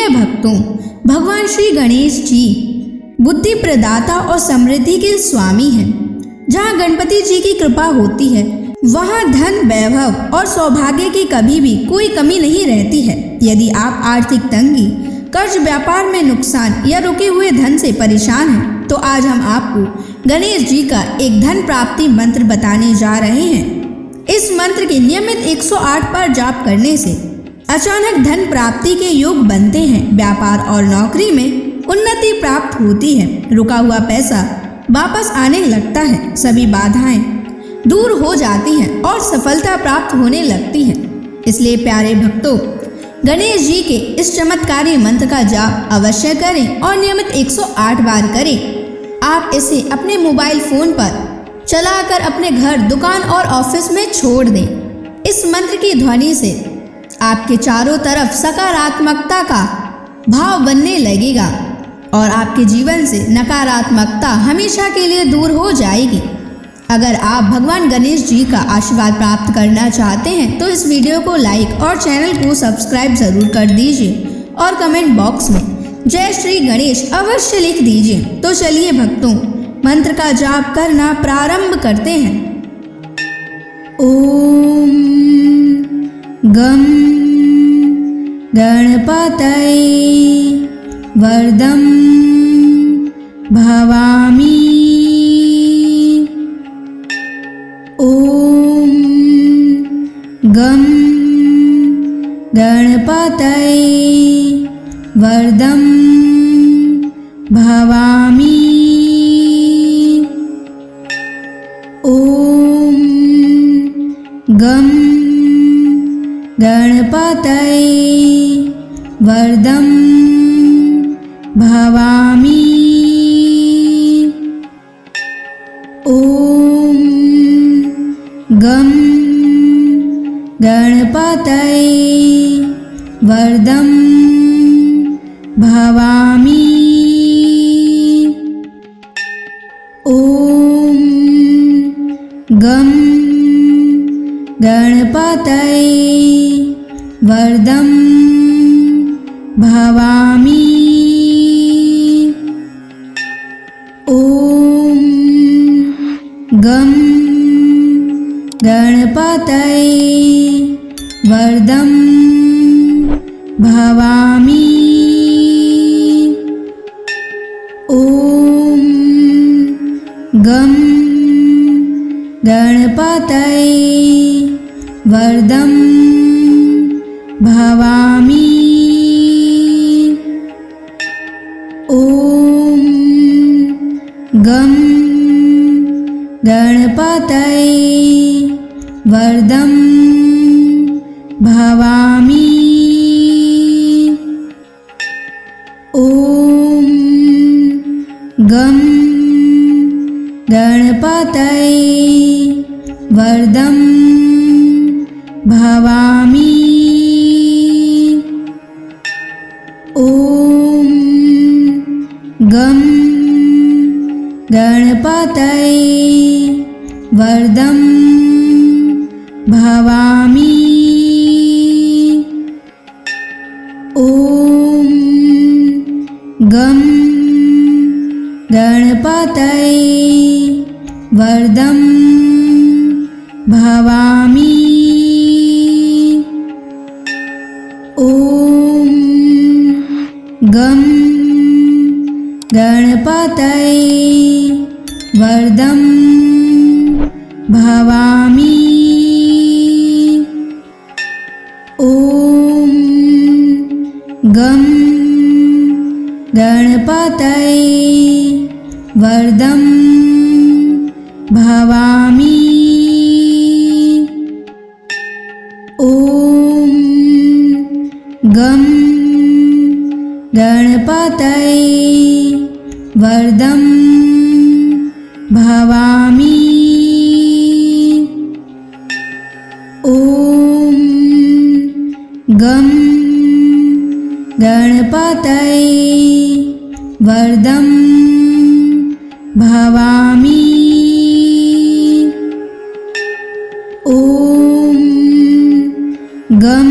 प्रिय भक्तों, भगवान श्री गणेश जी बुद्धि प्रदाता और समृद्धि के स्वामी हैं। जहाँ गणपति जी की कृपा होती है वहाँ धन, वैभव और सौभाग्य की कभी भी कोई कमी नहीं रहती है। यदि आप आर्थिक तंगी, कर्ज, व्यापार में नुकसान या रुके हुए धन से परेशान हैं, तो आज हम आपको गणेश जी का एक धन प्राप्ति मंत्र बताने जा रहे हैं। इस मंत्र के नियमित 108 बार जाप करने से अचानक धन प्राप्ति के योग बनते हैं। व्यापार और नौकरी में उन्नति प्राप्त होती है। रुका हुआ पैसा वापस आने लगता है। सभी बाधाएं दूर हो जाती हैं और सफलता प्राप्त होने लगती है। इसलिए प्यारे भक्तों, गणेश जी के इस चमत्कारी मंत्र का जाप अवश्य करें और नियमित 108 बार करें। आप इसे अपने मोबाइल फोन पर चलाकर अपने घर, दुकान और ऑफिस में छोड़ दें। इस मंत्र की ध्वनि से आपके चारों तरफ सकारात्मकता का भाव बनने लगेगा और आपके जीवन से नकारात्मकता हमेशा के लिए दूर हो जाएगी। अगर आप भगवान गणेश जी का आशीर्वाद प्राप्त करना चाहते हैं तो इस वीडियो को लाइक और चैनल को सब्सक्राइब जरूर कर दीजिए और कमेंट बॉक्स में जय श्री गणेश अवश्य लिख दीजिए। तो चलिए भक्तों, मंत्र का जाप करना प्रारंभ करते हैं। ओम गम गणपतये वरदं भवामि। ओम गम गणपतये वरदं भवामि। ओम गम गणपतये वरदं भवामि। ओम गम गणपतये वरदं भवामि। ओम गम गणपतये वरदं भवामि। ओम गम गणपतये वरदं भवामि। ओम गम गणपतये वरदं भवामि। ओम गम गणपतये वरदं भवामि। ओम गम गणपतये वरदं भवामि। ओम गम गणपतये वरदं भवामि। ओम गम गणपतये वरदं भवामि। ओम गम गणपतये वरदं भवामि। ओम गम गणपतये वरदं भवामि। ओम गम गणपतये वरदं भवामि। ओम गम गणपतये वरदं भवामि। ओम गम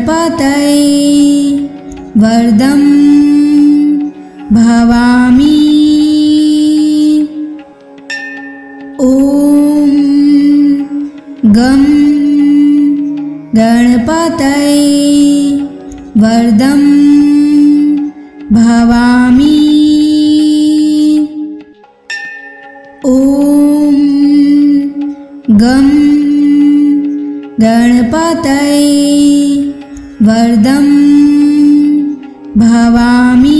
गणपतये वरदं भवामि। ॐ गं गणपतये वरदं भवामि। ॐ गं गणपतये वरदं भवामि।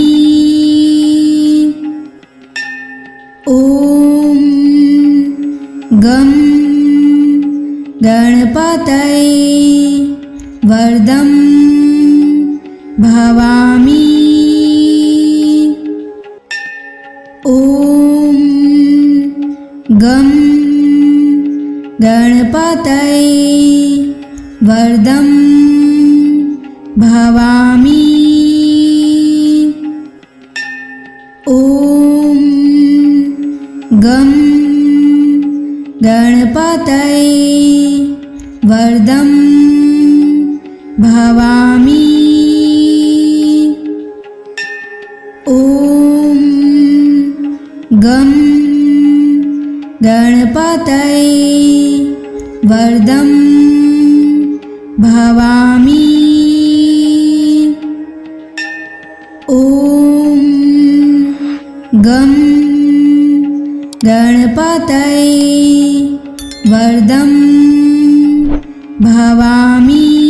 ॐ गं गणपतये वरदं भवामि। ॐ गं गणपतये वरदं भवामि। ॐ गं गणपतये वरदं भवामि। ॐ गं गणपतये वरदं भवामि। ॐ गं गणपतये वरदं भवामि।